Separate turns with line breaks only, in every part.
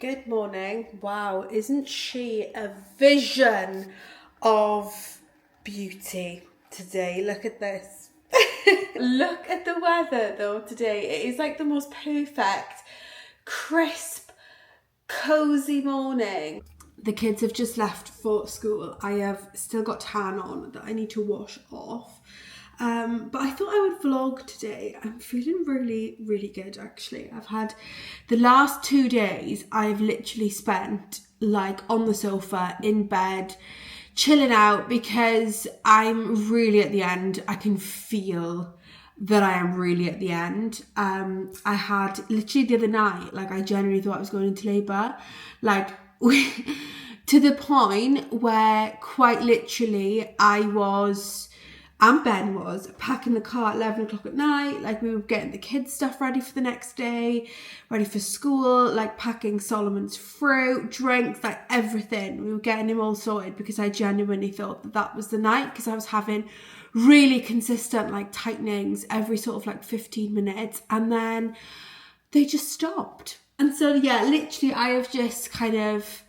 Good morning. Wow, isn't she a vision of beauty today? Look at this. Look at the weather though today. It is like the most perfect, crisp, cozy morning. The kids have just left for school. I have still got tan on that I need to wash off. But I thought I would vlog today. I'm feeling really, really good actually. I've had the last 2 days, I've literally spent like on the sofa, in bed, chilling out because I'm really at the end. I can feel that I am really at the end. I had literally the other night, like I genuinely thought I was going into labour. Like to the point where quite literally I was... and Ben was packing the car at 11 o'clock at night. Like we were getting the kids' stuff ready for the next day, ready for school, like packing Solomon's fruit, drinks, like everything. We were getting him all sorted because I genuinely thought that that was the night, because I was having really consistent like tightenings every sort of like 15 minutes, and then they just stopped. And so yeah, literally I have just kind of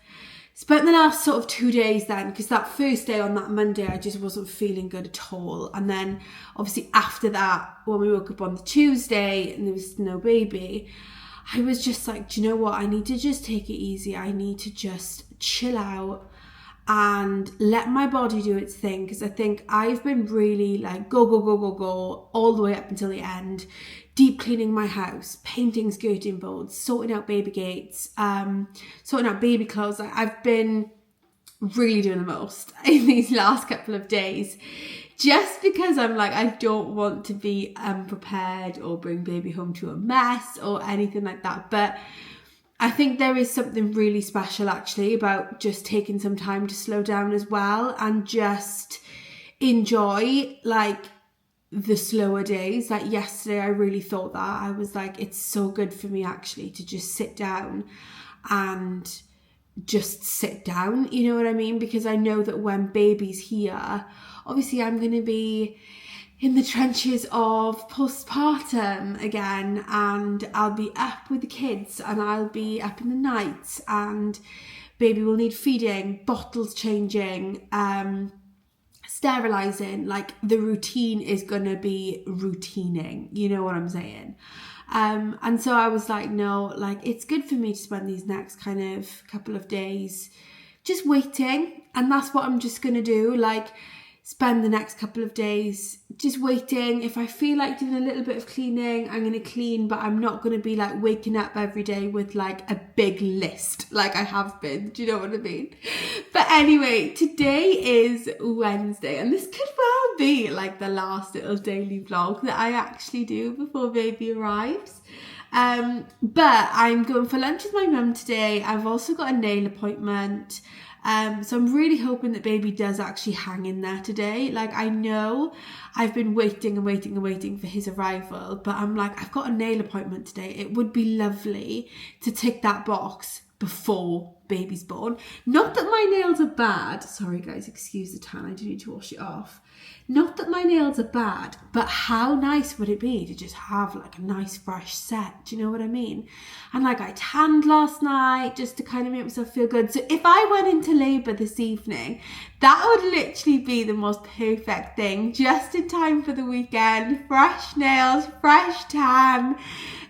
spent the last sort of 2 days then, because that first day on that Monday, I just wasn't feeling good at all. And then obviously after that, when we woke up on the Tuesday and there was no baby, I was just like, do you know what? I need to just take it easy. I need to just chill out and let my body do its thing, because I think I've been really like go all the way up until the end, deep cleaning my house, painting skirting boards, sorting out baby gates, sorting out baby clothes. Like I've been really doing the most in these last couple of days, just because I'm like, I don't want to be unprepared or bring baby home to a mess or anything like that. But I think there is something really special actually about just taking some time to slow down as well and just enjoy like the slower days. Like yesterday, I really thought that. I was like, it's so good for me actually to just sit down and just sit down, you know what I mean? Because I know that when baby's here, obviously I'm going to be in the trenches of postpartum again, and I'll be up with the kids and I'll be up in the nights, and baby will need feeding, bottles changing, sterilising. Like the routine is gonna be routining, you know what I'm saying? And so I was like, no, like it's good for me to spend these next kind of couple of days just waiting, and that's what I'm just gonna do. Like spend the next couple of days just waiting. If I feel like doing a little bit of cleaning, I'm going to clean, but I'm not going to be like waking up every day with like a big list like I have been. Do you know what I mean? But anyway, today is Wednesday, and this could well be like the last little daily vlog that I actually do before baby arrives. But I'm going for lunch with my mum today. I've also got a nail appointment. So I'm really hoping that baby does actually hang in there today. Like I know I've been waiting for his arrival, but I'm like, I've got a nail appointment today. It would be lovely to tick that box before baby's born. Not that my nails are bad. Sorry guys, excuse the tan. I do need to wash it off. Not that my nails are bad, but how nice would it be to just have like a nice fresh set? Do you know what I mean? And like I tanned last night just to kind of make myself feel good. So if I went into labour this evening, that would literally be the most perfect thing, just in time for the weekend. Fresh nails, fresh tan.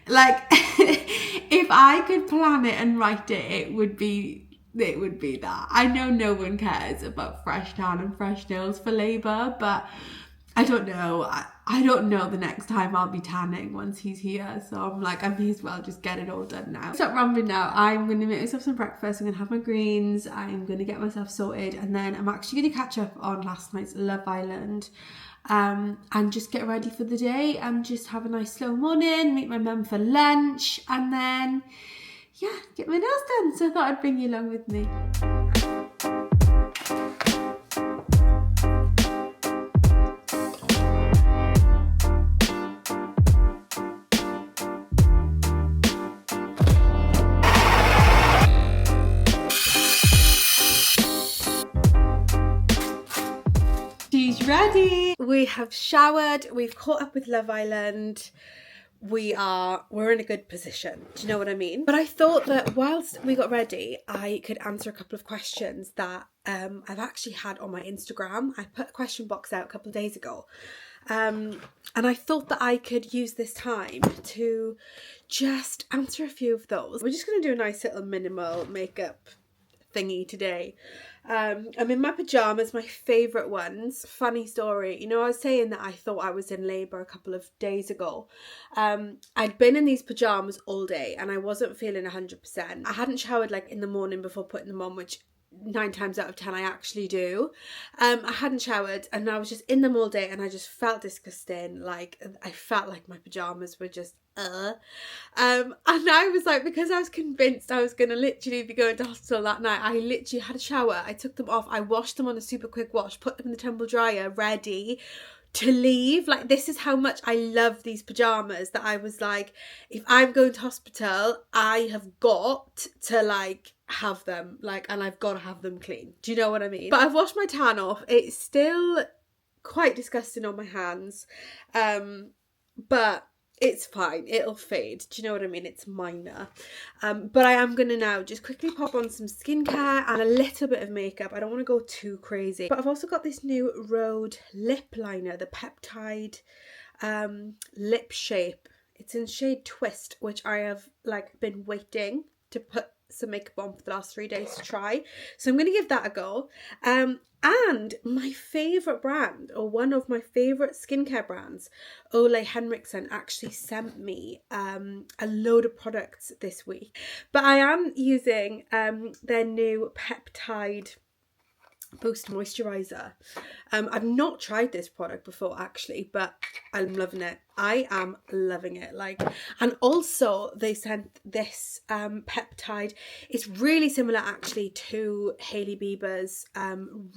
Like if I could plan it and write it, it would be that. I know no one cares about fresh tan and fresh nails for labour, but I don't know. I don't know the next time I'll be tanning once he's here. So I'm like, I may as well just get it all done now. Stop rambling now. I'm going to make myself some breakfast. I'm going to have my greens. I'm going to get myself sorted. And then I'm actually going to catch up on last night's Love Island. And just get ready for the day and just have a nice slow morning, meet my mum for lunch, and then yeah, get my nails done. So I thought I'd bring you along with me. She's ready. We have showered, we've caught up with Love Island. we're in a good position. Do you know what I mean? But I thought that whilst we got ready, I could answer a couple of questions that I've actually had on my Instagram. I put a question box out a couple of days ago. And I thought that I could use this time to just answer a few of those. We're just going to do a nice little minimal makeup thingy today. I'm in my pajamas, my favourite ones. Funny story, you know, I was saying that I thought I was in labour a couple of days ago. I'd been in these pajamas all day and I wasn't feeling 100%. I hadn't showered like in the morning before putting them on, which 9 times out of 10 I actually do. I hadn't showered and I was just in them all day and I just felt disgusting. Like I felt like my pajamas were just and I was like, because I was convinced I was gonna literally be going to hospital that night, I literally had a shower, I took them off, I washed them on a super quick wash, put them in the tumble dryer, ready to leave. Like, this is how much I love these pajamas, that I was like, if I'm going to hospital, I have got to like have them, like, and I've got to have them clean. Do you know what I mean? But I've washed my tan off. It's still quite disgusting on my hands, but it's fine, it'll fade. Do you know what I mean? It's minor. But I am gonna now just quickly pop on some skincare and a little bit of makeup. I don't want to go too crazy. But I've also got this new Rhode lip liner, the peptide lip shape. It's in shade Twist, which I have like been waiting to put some makeup on for the last 3 days to try. So I'm going to give that a go. And my favourite brand, or one of my favourite skincare brands, Ole Henriksen, actually sent me a load of products this week. But I am using their new peptide boost moisturizer. I've not tried this product before actually, but I'm loving it. I am loving it. Like, and also they sent this peptide. It's really similar actually to Hailey Bieber's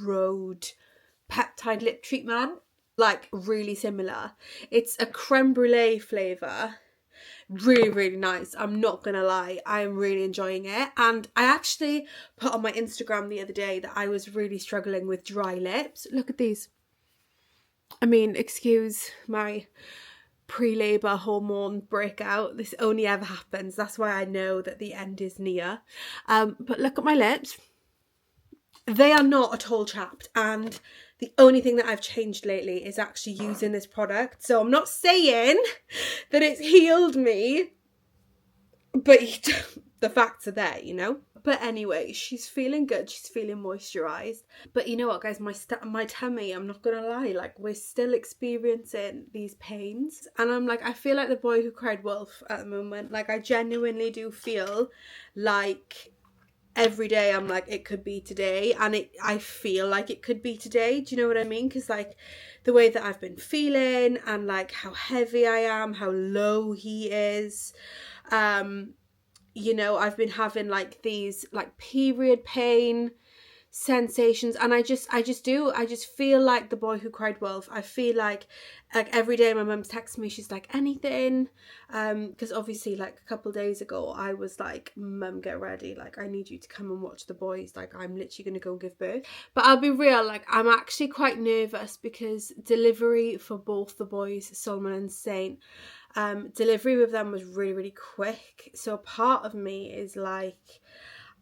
Rhode peptide lip treatment. Like, really similar. It's a creme brulee flavour. Really, really nice. I'm not gonna lie, I am really enjoying it. And I actually put on my Instagram the other day that I was really struggling with dry lips. Look at these. I mean, excuse my pre-labour hormone breakout. This only ever happens. That's why I know that the end is near. But look at my lips. They are not at all chapped, and the only thing that I've changed lately is actually using this product. So I'm not saying that it's healed me, but the facts are there, you know? But anyway, she's feeling good. She's feeling moisturised. But you know what, guys? My tummy, I'm not going to lie, like, we're still experiencing these pains. And I'm like, I feel like the boy who cried wolf at the moment. Like, I genuinely do feel like every day I'm like, it could be today, and I feel like it could be today. Do you know what I mean? Because like the way that I've been feeling and like how heavy I am, how low he is, you know, I've been having like these like period pain sensations, and I just feel like the boy who cried wolf. I feel like every day my mum's texting me, she's like, anything, because obviously like a couple days ago I was like, mum, get ready, like I need you to come and watch the boys, like I'm literally gonna go give birth. But I'll be real, like I'm actually quite nervous because delivery for both the boys, Solomon and Saint, delivery with them was really, really quick. So part of me is like,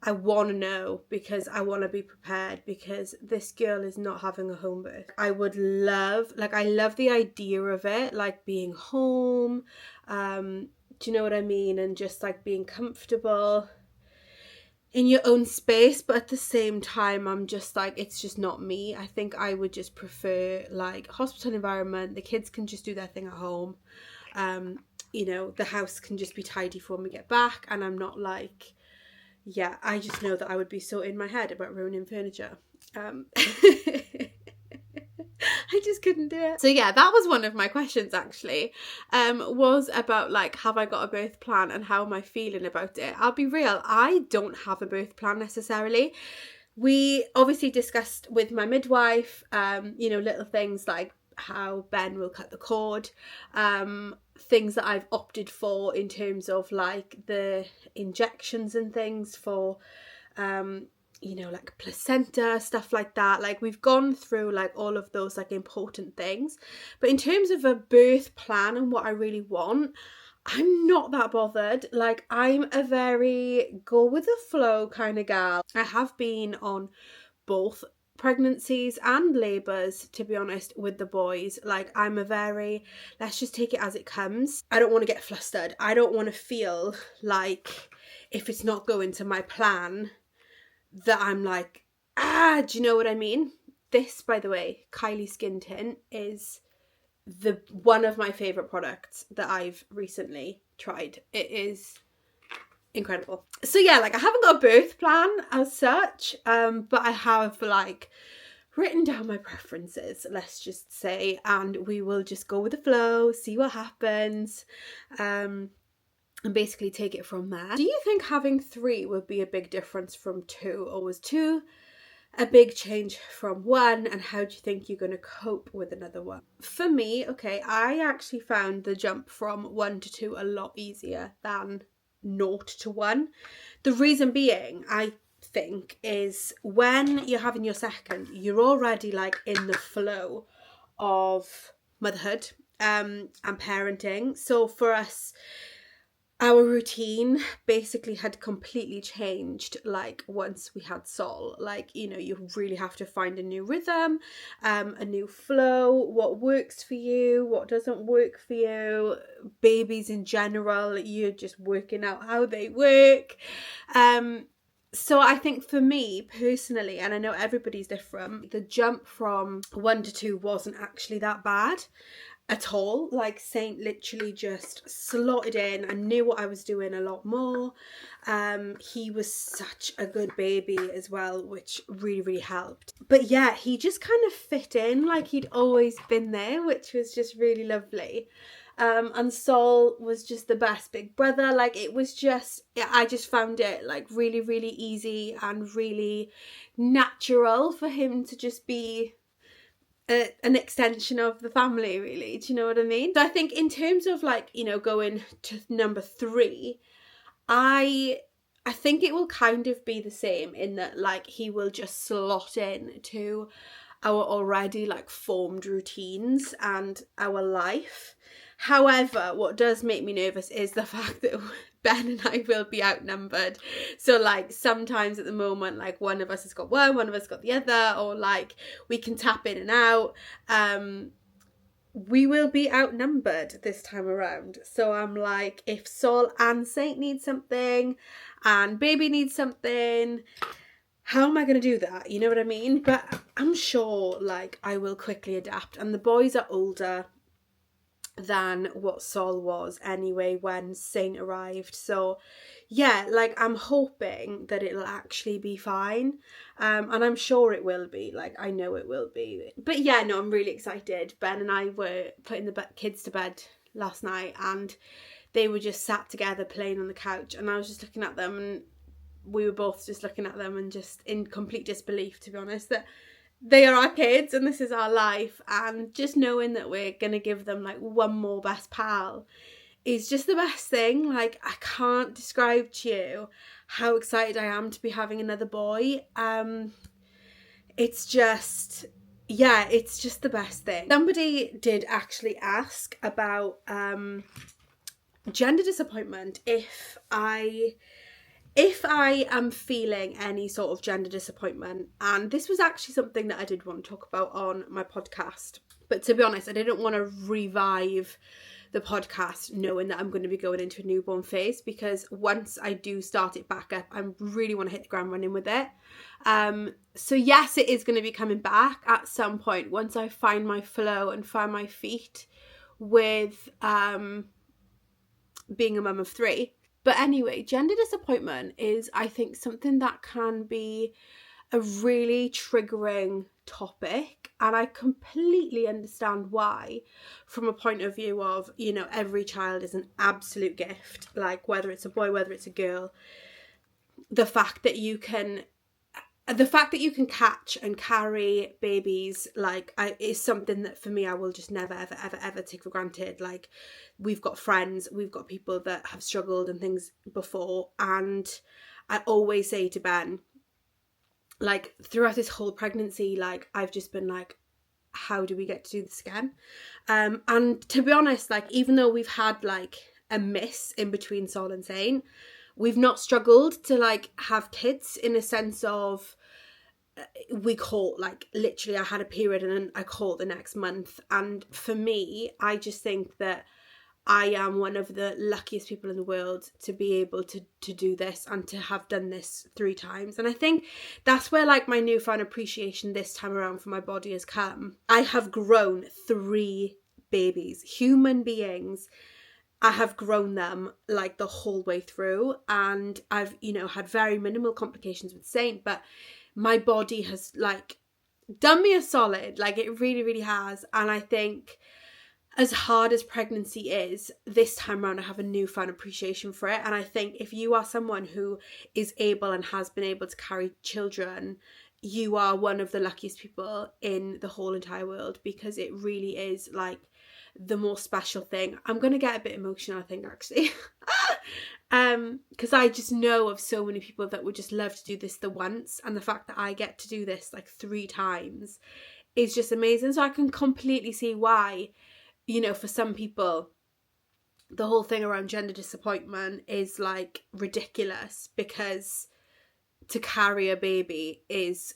I want to know, because I want to be prepared, because this girl is not having a home birth. I would love, like, I love the idea of it, like being home, do you know what I mean? And just like being comfortable in your own space. But at the same time, I'm just like, it's just not me. I think I would just prefer like hospital environment. The kids can just do their thing at home. You know, the house can just be tidy for when we get back, and I'm not like, yeah, I just know that I would be so in my head about ruining furniture. I just couldn't do it. So yeah, that was one of my questions actually, was about like, have I got a birth plan and how am I feeling about it? I'll be real, I don't have a birth plan necessarily. We obviously discussed with my midwife, you know, little things like how Ben will cut the cord, things that I've opted for in terms of like the injections and things for, you know, like placenta, stuff like that. Like we've gone through like all of those like important things. But in terms of a birth plan and what I really want, I'm not that bothered. Like, I'm a very go with the flow kind of gal. I have been on both pregnancies and labours, to be honest, with the boys. Like, I'm a very, let's just take it as it comes. I don't want to get flustered. I don't want to feel like if it's not going to my plan that I'm like, do you know what I mean? This, by the way, Kylie Skin Tint is the one of my favourite products that I've recently tried. It is incredible. So yeah, like I haven't got a birth plan as such, but I have like written down my preferences, let's just say, and we will just go with the flow, see what happens, and basically take it from there. Do you think having 3 would be a big difference from 2, or was 2 a big change from 1, and how do you think you're going to cope with another one? For me, okay, I actually found the jump from 1 to 2 a lot easier than 0 to 1. The reason being, I think, is when you're having your second, you're already like in the flow of motherhood and parenting. So for us, our routine basically had completely changed like once we had Sol. Like, you know, you really have to find a new rhythm, a new flow, what works for you, what doesn't work for you. Babies in general, you're just working out how they work. So I think for me personally, and I know everybody's different, the jump from 1 to 2 wasn't actually that bad at all. Like, Saint literally just slotted in and knew what I was doing a lot more. He was such a good baby as well, which really, really helped. But yeah, he just kind of fit in like he'd always been there, which was just really lovely. And Sol was just the best big brother. Like, it was just, I just found it like really, really easy and really natural for him to just be an extension of the family, really. Do you know what I mean? So I think in terms of like, you know, going to number 3, I think it will kind of be the same in that like he will just slot in to our already like formed routines and our life. However, what does make me nervous is the fact that Ben and I will be outnumbered. So like sometimes at the moment, like one of us has got one of us has got the other, or like we can tap in and out. We will be outnumbered this time around. So I'm like, if Sol and Saint need something and baby needs something, how am I going to do that? You know what I mean? But I'm sure like I will quickly adapt, and the boys are older than what Sol was anyway when Saint arrived. So yeah, like I'm hoping that it'll actually be fine, and I'm sure it will be. Like, I know it will be. But yeah, no, I'm really excited. Ben and I were putting the kids to bed last night, and they were just sat together playing on the couch, and I was just looking at them, and we were both just looking at them and just in complete disbelief, to be honest, that they are our kids and this is our life. And just knowing that we're gonna give them like one more best pal is just the best thing. Like, I can't describe to you how excited I am to be having another boy. It's just, yeah, it's just the best thing. Somebody did actually ask about gender disappointment, if I am feeling any sort of gender disappointment. And this was actually something that I did want to talk about on my podcast. But to be honest, I didn't want to revive the podcast knowing that I'm going to be going into a newborn phase, because once I do start it back up, I really want to hit the ground running with it. So yes, it is going to be coming back at some point once I find my flow and find my feet with being a mum of 3. But anyway, gender disappointment is, I think, something that can be a really triggering topic. And I completely understand why, from a point of view of, you know, every child is an absolute gift. Like, whether it's a boy, whether it's a girl, the fact that you can catch and carry babies, like, is something that for me I will just never ever ever ever take for granted. Like, we've got friends, we've got people that have struggled and things before, and I always say to Ben, like, throughout this whole pregnancy, like, I've just been like, how do we get to do this again? And to be honest, like, even though we've had like a miss in between Sol and Saint. We've not struggled to like have kids in a sense of we caught, like, literally I had a period and then I caught the next month. And for me, I just think that I am one of the luckiest people in the world to be able to do this and to have done this 3 times. And I think that's where like my newfound appreciation this time around for my body has come. I have grown 3 babies, human beings. I have grown them like the whole way through, and I've, you know, had very minimal complications with Saint, but my body has like done me a solid, like it really, really has. And I think as hard as pregnancy is, this time around I have a newfound appreciation for it. And I think if you are someone who is able and has been able to carry children, you are one of the luckiest people in the whole entire world, because it really is like the most special thing. I'm going to get a bit emotional, I think, actually. Because I just know of so many people that would just love to do this the once, and the fact that I get to do this like 3 times is just amazing. So I can completely see why, you know, for some people the whole thing around gender disappointment is like ridiculous, because to carry a baby is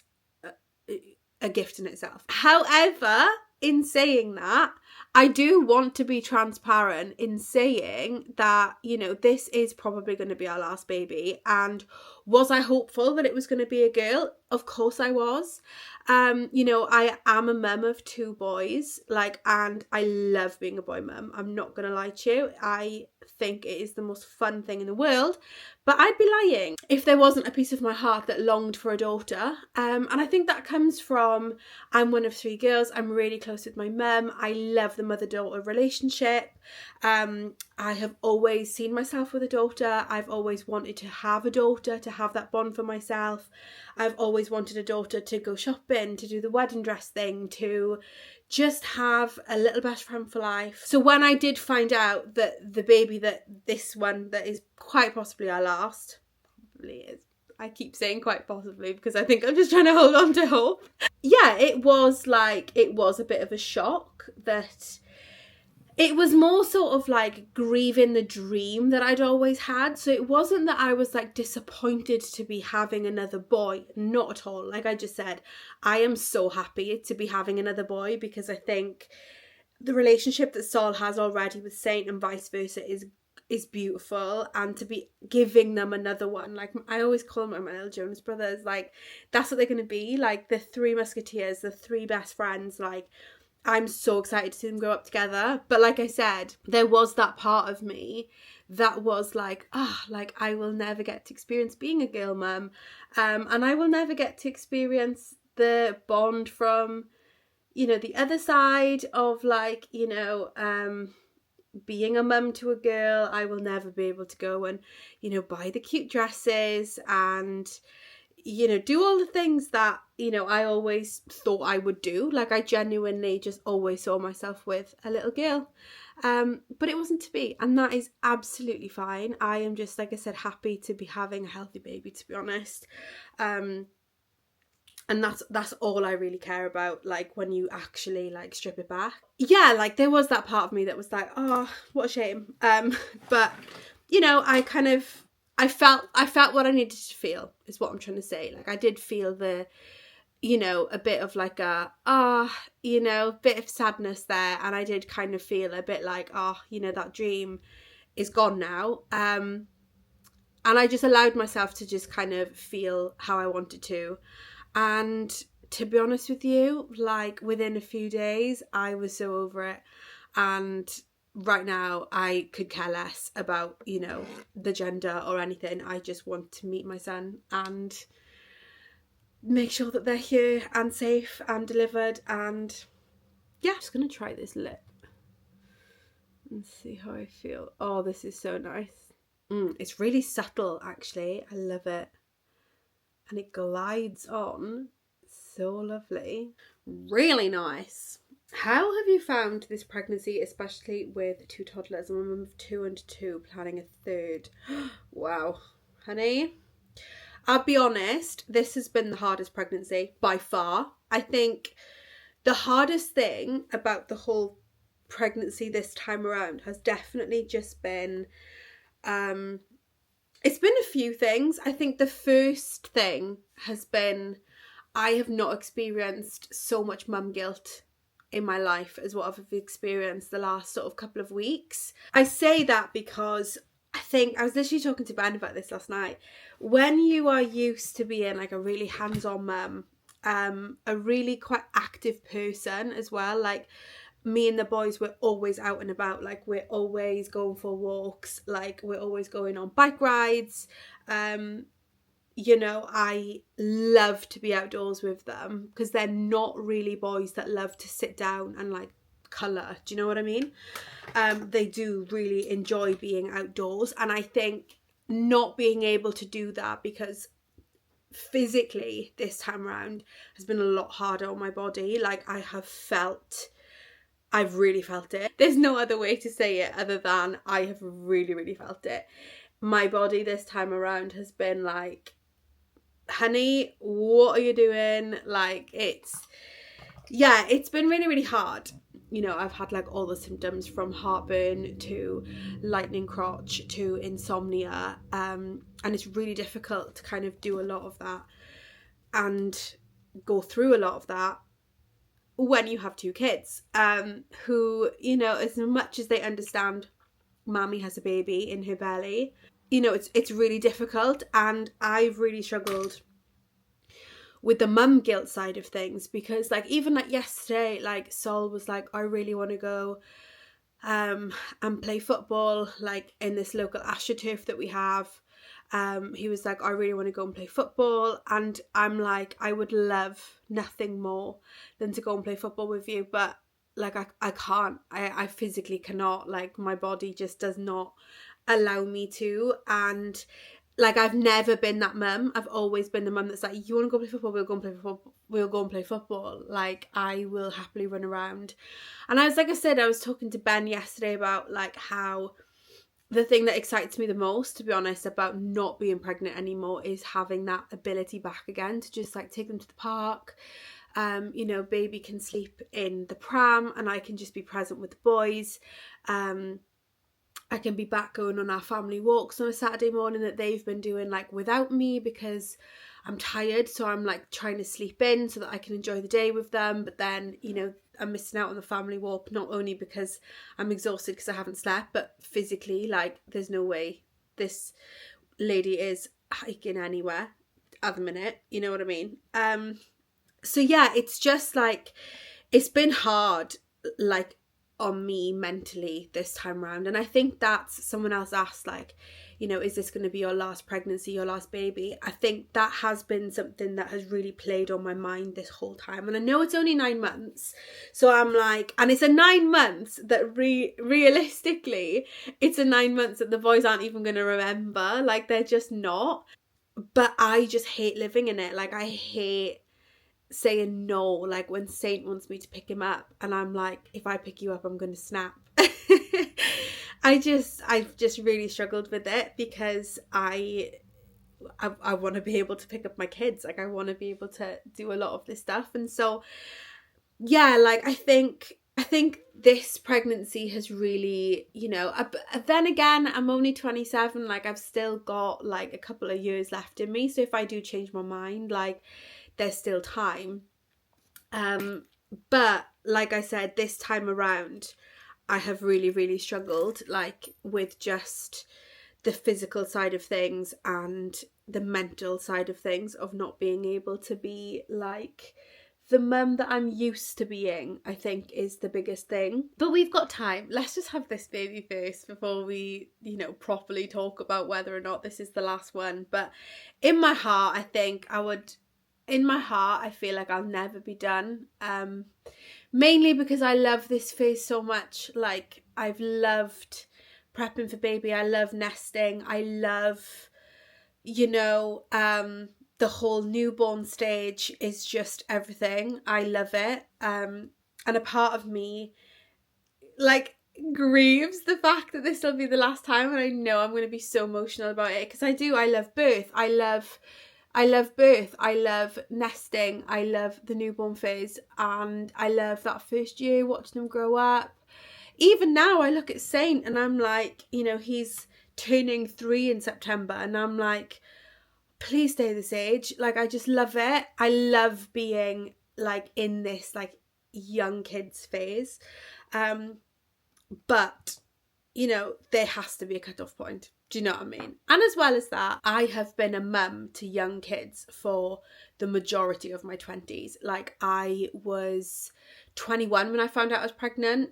a gift in itself. However, in saying that, I do want to be transparent in saying that, you know, this is probably going to be our last baby. And was I hopeful that it was going to be a girl? Of course I was. You know, I am a mum of 2 boys, like, and I love being a boy mum. I'm not going to lie to you. I think it is the most fun thing in the world, but I'd be lying if there wasn't a piece of my heart that longed for a daughter. And I think that comes from, I'm one of 3 girls. I'm really close with my mum. I love the mother-daughter relationship. I have always seen myself with a daughter. I've always wanted to have a daughter, to have that bond for myself. I've always wanted a daughter to go shopping, to do the wedding dress thing, to just have a little best friend for life. So when I did find out that the baby, that this one that is quite possibly our last, probably is, I keep saying quite possibly because I think I'm just trying to hold on to hope. Yeah, it was a bit of a shock. That it was more sort of like grieving the dream that I'd always had. So it wasn't that I was like disappointed to be having another boy. Not at all. Like I just said, I am so happy to be having another boy, because I think the relationship that Sol has already with Saint and vice versa is beautiful. And to be giving them another one, like I always call them my little Jonas brothers, like that's what they're going to be, like the 3 musketeers, the 3 best friends. Like I'm so excited to see them grow up together. But like I said, there was that part of me that was like, like I will never get to experience being a girl mum. And I will never get to experience the bond from, you know, the other side of like, you know, being a mum to a girl. I will never be able to go and, you know, buy the cute dresses and, you know, do all the things that, you know, I always thought I would do. Like I genuinely just always saw myself with a little girl. But it wasn't to be, and that is absolutely fine. I am just, like I said, happy to be having a healthy baby, to be honest. And that's all I really care about, like when you actually like strip it back. Yeah, like there was that part of me that was like, oh, what a shame. But you know, I felt what I needed to feel, is what I'm trying to say. Like I did feel the, you know, a bit of like a, you know, bit of sadness there. And I did kind of feel a bit like, you know, that dream is gone now. And I just allowed myself to just kind of feel how I wanted to. And to be honest with you, like within a few days, I was so over it. And right now I could care less about, you know, the gender or anything. I just want to meet my son and make sure that they're here and safe and delivered. And yeah, I'm just gonna try this lip and see how I feel. Oh, this is so nice. It's really subtle, actually. I love it. And it glides on so lovely. Really nice. How have you found this pregnancy, especially with 2 toddlers? I'm a mum of 2 and 2, planning a 3rd. Wow, honey. I'll be honest, this has been the hardest pregnancy by far. I think the hardest thing about the whole pregnancy this time around has definitely just been, it's been a few things. I think the first thing has been, I have not experienced so much mum guilt in my life as what I've experienced the last sort of couple of weeks. I say that because I think, I was literally talking to Ben about this last night. When you are used to being like a really hands-on mum, a really quite active person as well, like me and the boys, we're always out and about, like we're always going for walks, like we're always going on bike rides. You know, I love to be outdoors with them because they're not really boys that love to sit down and like colour. Do you know what I mean? They do really enjoy being outdoors, and I think not being able to do that because physically this time around has been a lot harder on my body. Like I've really felt it. There's no other way to say it other than I have really, really felt it. My body this time around has been like, honey, what are you doing? Like it's been really, really hard. You know, I've had like all the symptoms from heartburn to lightning crotch to insomnia, and it's really difficult to kind of do a lot of that and go through a lot of that when you have two kids, who, you know, as much as they understand mommy has a baby in her belly, you know, it's really difficult. And I've really struggled with the mum guilt side of things because like even like yesterday, like Sol was like, I really want to go and play football like in this local AstroTurf that we have. He was like, I really want to go and play football, and I'm like, I would love nothing more than to go and play football with you, but like I can't, I physically cannot, like my body just does not allow me to. And like I've never been that mum. I've always been the mum that's like, you want to go play football, we'll go and play football, we'll go and play football. Like I will happily run around. And I was, like I said, I was talking to Ben yesterday about like how the thing that excites me the most, to be honest, about not being pregnant anymore is having that ability back again to just like take them to the park. You know, baby can sleep in the pram and I can just be present with the boys. I can be back going on our family walks on a Saturday morning that they've been doing like without me because I'm tired. So I'm like trying to sleep in so that I can enjoy the day with them. But then, you know, I'm missing out on the family walk, not only because I'm exhausted because I haven't slept, but physically, like there's no way this lady is hiking anywhere at the minute. You know what I mean? So yeah, it's just like, it's been hard, like on me mentally this time around. And I think that's, someone else asked like, you know, is this going to be your last pregnancy, your last baby? I think that has been something that has really played on my mind this whole time. And I know it's only 9 months, so I'm like, and it's a 9 months that realistically it's a 9 months that the boys aren't even going to remember, like they're just not. But I just hate living in it. Like I hate saying no, like when Saint wants me to pick him up and I'm like, if I pick you up I'm going to snap. I've just really struggled with it because I want to be able to pick up my kids, like I want to be able to do a lot of this stuff. And so yeah, like I think this pregnancy has really, you know, then again, I'm only 27, like I've still got like a couple of years left in me, so if I do change my mind, like there's still time. But like I said, this time around I have really, really struggled like with just the physical side of things and the mental side of things, of not being able to be like the mum that I'm used to being, I think is the biggest thing. But we've got time. Let's just have this baby first before we, you know, properly talk about whether or not this is the last one. But in my heart, I think I feel like I'll never be done. Mainly because I love this phase so much. Like I've loved prepping for baby. I love nesting. I love, you know, the whole newborn stage is just everything. I love it. And a part of me like grieves the fact that this will be the last time, and I know I'm going to be so emotional about it because I love birth. I love birth, I love nesting, I love the newborn phase, and I love that first year, watching them grow up. even now I look at Saint and I'm like, you know, he's turning 3 in September, and I'm like, please stay this age. Like, I just love it. I love being like in this like young kids phase. But you know, there has to be a cutoff point. Do you know what I mean? And as well as that, I have been a mum to young kids for the majority of my 20s. Like, I was 21 when I found out I was pregnant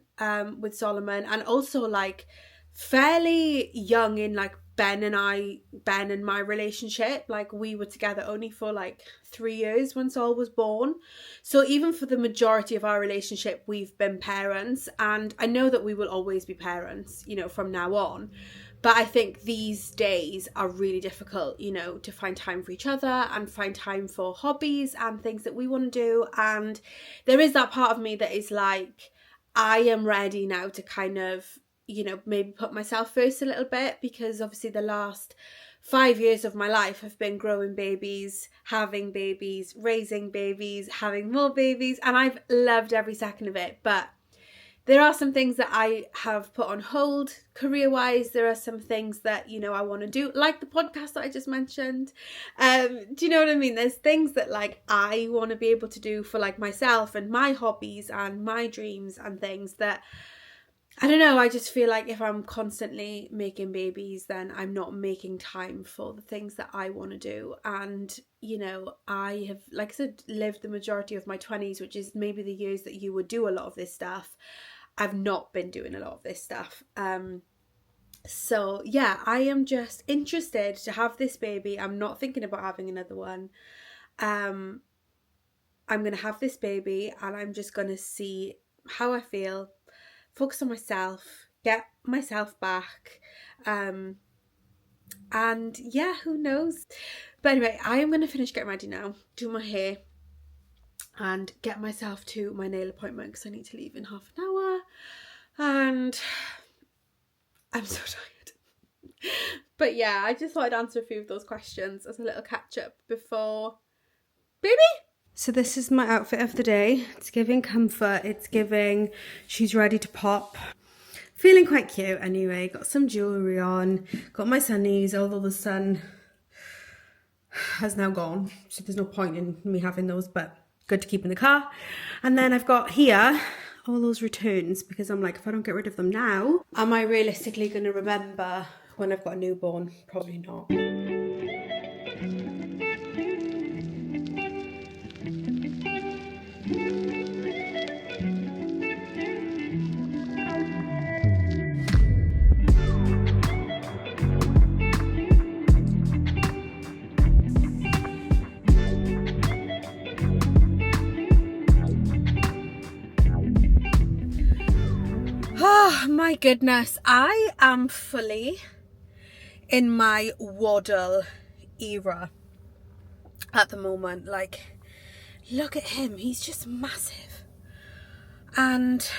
with Solomon, and also like fairly young in like Ben and my relationship. Like, we were together only for like 3 years when Sol was born. So even for the majority of our relationship, we've been parents, and I know that we will always be parents, you know, from now on. But I think these days are really difficult, you know, to find time for each other and find time for hobbies and things that we want to do. And there is that part of me that is like, I am ready now to kind of, you know, maybe put myself first a little bit, because obviously the last 5 years of my life have been growing babies, having babies, raising babies, having more babies, and I've loved every second of it. But there are some things that I have put on hold career-wise. There are some things that, you know, I want to do, like the podcast that I just mentioned. Do you know what I mean? There's things that like I want to be able to do for like myself and my hobbies and my dreams and things that, I don't know, I just feel like if I'm constantly making babies, then I'm not making time for the things that I want to do. And, you know, I have, like I said, lived the majority of my 20s, which is maybe the years that you would do a lot of this stuff. I've not been doing a lot of this stuff. So yeah, I am just interested to have this baby. I'm not thinking about having another one. I'm going to have this baby, and I'm just going to see how I feel, focus on myself, get myself back, and yeah, who knows. But anyway, I am going to finish getting ready now, do my hair, and get myself to my nail appointment because I need to leave in half an hour, and I'm so tired. But yeah, I just thought I'd answer a few of those questions as a little catch up before baby. So this is my outfit of the day. It's giving comfort, it's giving she's ready to pop. Feeling quite cute anyway. Got some jewellery on, got my sunnies, although the sun has now gone, so there's no point in me having those, but good to keep in the car. And then I've got here all those returns, because I'm like, if I don't get rid of them now, am I realistically going to remember when I've got a newborn? Probably not. Oh my goodness, I am fully in my waddle era at the moment. Like, look at him, he's just massive. And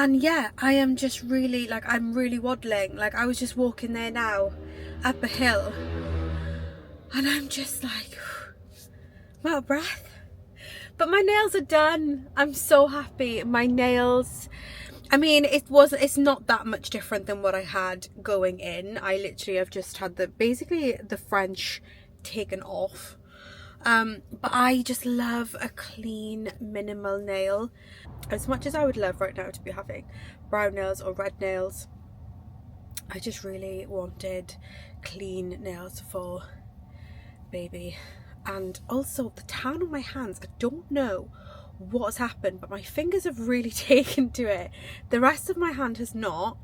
yeah, I am just really, like, I'm really waddling. Like, I was just walking there now up a hill, and I'm just like, I'm out of breath. But my nails are done. I'm so happy. My nails, I mean, it's not that much different than what I had going in. I literally have just had basically the French taken off. But I just love a clean, minimal nail. As much as I would love right now to be having brown nails or red nails, I just really wanted clean nails for baby. And also the tan on my hands, I don't know what's happened, but my fingers have really taken to it. The rest of my hand has not.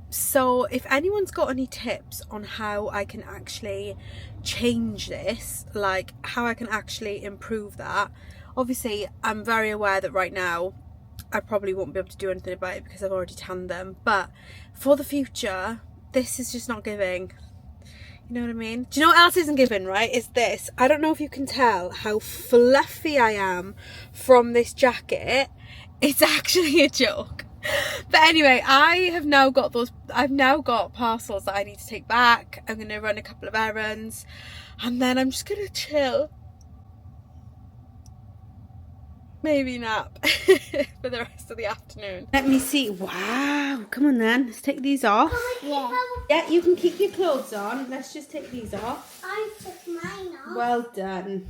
So if anyone's got any tips on how I can actually change this, like how I can actually improve that. Obviously, I'm very aware that right now I probably won't be able to do anything about it because I've already tanned them. But for the future, this is just not giving. You know what I mean? Do you know what else isn't given, right? Is this. I don't know if you can tell how fluffy I am from this jacket. It's actually a joke. But anyway, I've now got parcels that I need to take back. I'm going to run a couple of errands, and then I'm just going to chill. Maybe nap for the rest of the afternoon. Let me see. Wow. Come on then. Let's take these off.
Yeah.
Yeah, you can keep your clothes on. Let's just take these off.
I took mine off.
Well done.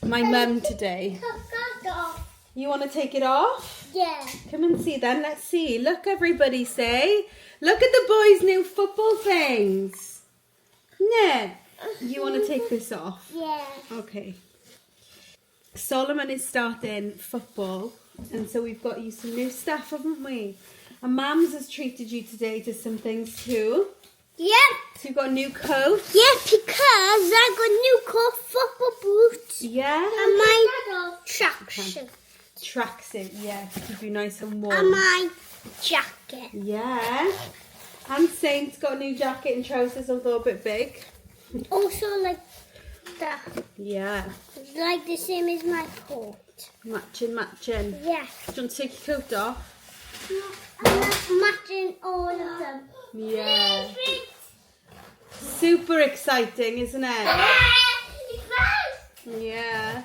My mum today.
Took that off.
You want to take it off?
Yeah.
Come and see then. Let's see. Look, everybody say. Look at the boys' new football things. Yeah. You want to take this off?
Yeah.
Okay. Solomon is starting football, and so we've got you some new stuff, haven't we? And Mams has treated you today to some things too.
Yep.
So you've got a new coat.
Yeah, because I got new coat, football boots.
Yeah.
And my tracksuit.
Tracksuit, yeah, to keep you nice and warm.
And my jacket.
Yeah. And Saint's got a new jacket and trousers, although a bit big.
Also like that.
Yeah.
Like the same as my coat.
Matching, matching.
Yeah.
Do you want to take your coat off?
I'm matching all of them.
Yeah. Super exciting, isn't it? Yeah.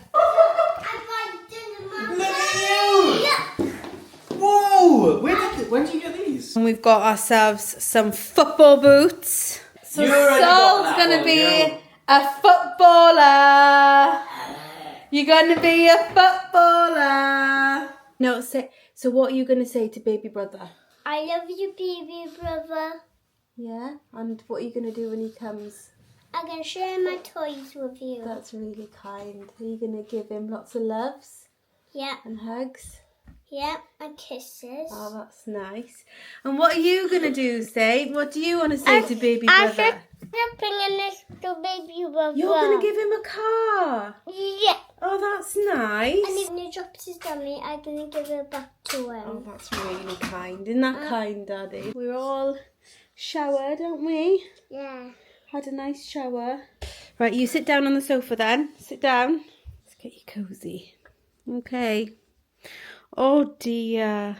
Look at you! Whoa! When did you get these?
And we've got ourselves some football boots. So
You already got
Sol's
that
gonna
one,
be
yeah.
a footballer. You're gonna be a footballer. No, say. So what are you gonna say to baby brother?
I love you, baby brother.
Yeah. And what are you gonna do when he comes?
I'm going to share my toys with you.
That's really kind. Are you gonna give him lots of loves
Yeah.
and hugs?
Yeah. And kisses.
Oh, that's nice. And what are you gonna do, Say? What do you want to say to baby
I'm
brother?
bringing this to baby brother.
You're gonna give him a car.
Yeah.
Oh, that's nice.
And if he drops his dummy, I'm going to give it back to him.
Oh, that's really kind. Isn't that kind, Daddy? We're all showered, aren't we?
Yeah.
Had a nice shower. Right, you sit down on the sofa then. Sit down. Let's get you cozy. Okay. Oh dear.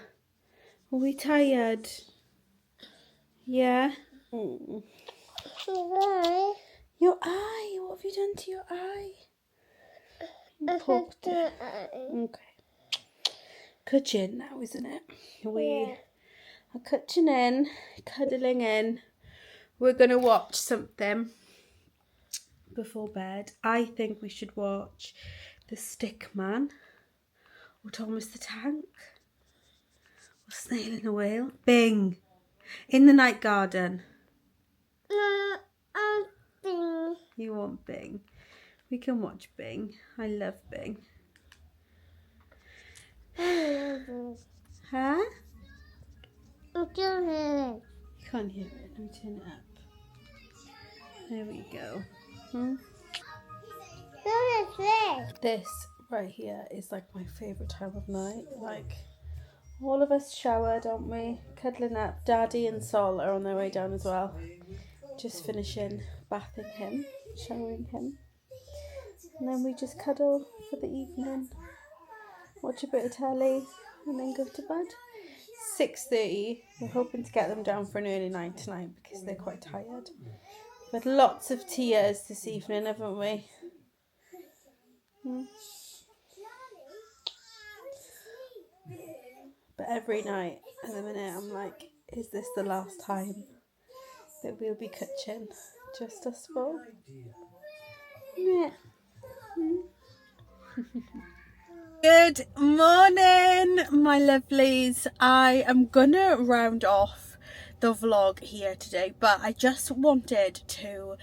Are we tired? Yeah. Mm. Your eye. What have you done to your eye? You poked it. Okay. Cutching now, isn't it? We are cutching in, cuddling in. We're going to watch something before bed. I think we should watch The Stick Man or Thomas the Tank or Snail in a Whale. Bing! In the Night Garden.
Bing.
You want Bing? We can watch Bing. I love Bing. Huh? You can't hear it. Let me turn it up. There we go. This right here is like my favourite time of night. Like, all of us showered, aren't we? Cuddling up. Daddy and Sol are on their way down as well. Just finishing bathing him, showering him. And then we just cuddle for the evening. Watch a bit of telly and then go to bed. 6:30. We're hoping to get them down for an early night tonight because they're quite tired. We've had lots of tears this evening, haven't we? But every night at the minute I'm like, is this the last time that we'll be cutching? Just us four? Yeah. Good morning, my lovelies. I am gonna round off the vlog here today, but I just wanted to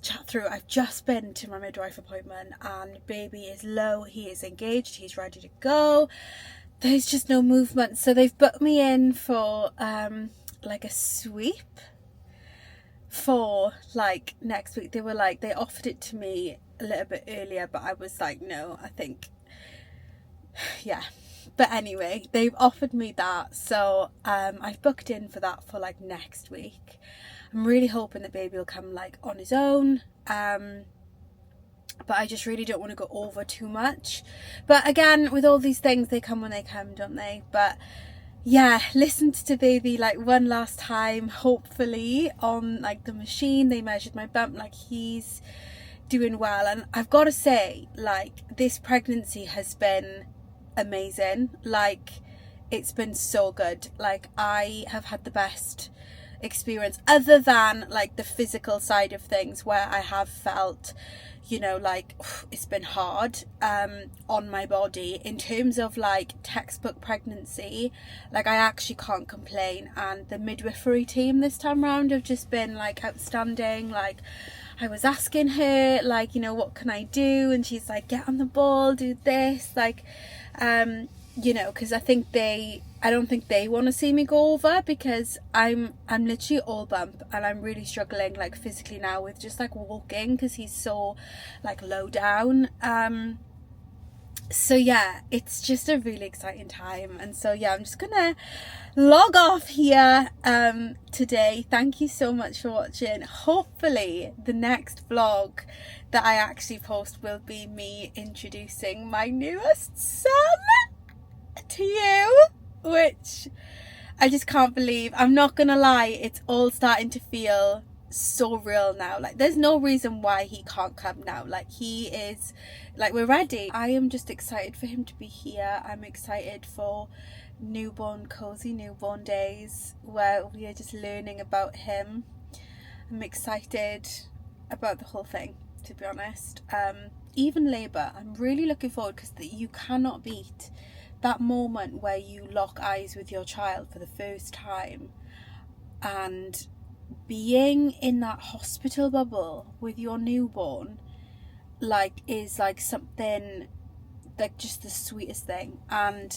chat through. I've just been to my midwife appointment and baby is low. He is engaged, he's ready to go. There's just no movement, so they've booked me in for like a sweep for like next week. They were like, they offered it to me a little bit earlier, but I was like, no, I think yeah. But anyway, they've offered me that, so I've booked in for that for like next week. I'm really hoping the baby will come like on his own, but I just really don't want to go over too much. But again, with all these things, they come when they come, don't they? But yeah, listened to baby like one last time, hopefully on like the machine. They measured my bump, like he's doing well. And I've got to say, like, this pregnancy has been amazing. Like, it's been so good. Like, I have had the best experience, other than like the physical side of things, where I have felt, you know, like it's been hard on my body. In terms of like textbook pregnancy, like I actually can't complain, and the midwifery team this time round have just been like outstanding. Like, I was asking her, like, you know, what can I do, and she's like, get on the ball, do this, like, you know, because I don't think they want to see me go over, because I'm literally all bump, and I'm really struggling like physically now with just like walking, because he's so like low down. So yeah, it's just a really exciting time. And so yeah, I'm just gonna log off here today. Thank you so much for watching. Hopefully the next vlog that I actually post will be me introducing my newest son to you, which I just can't believe. I'm not gonna lie, it's all starting to feel so real now. Like, there's no reason why he can't come now. Like, he is, like, we're ready. I am just excited for him to be here. I'm excited for cozy newborn days where we are just learning about him. I'm excited about the whole thing, to be honest. Even labour, I'm really looking forward, because you cannot beat that moment where you lock eyes with your child for the first time, and being in that hospital bubble with your newborn, like, is like something, like, just the sweetest thing. And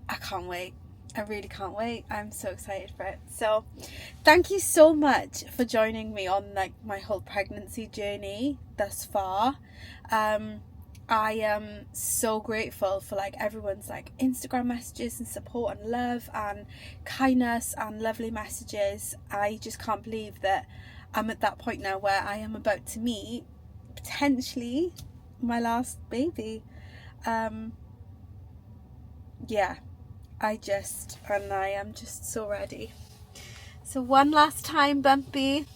I can't wait. I really can't wait. I'm so excited for it. So thank you so much for joining me on like my whole pregnancy journey thus far. I am so grateful for like everyone's like Instagram messages and support and love and kindness and lovely messages. I just can't believe that I'm at that point now where I am about to meet potentially my last baby. Yeah, I am just so ready. So one last time, Bumpy.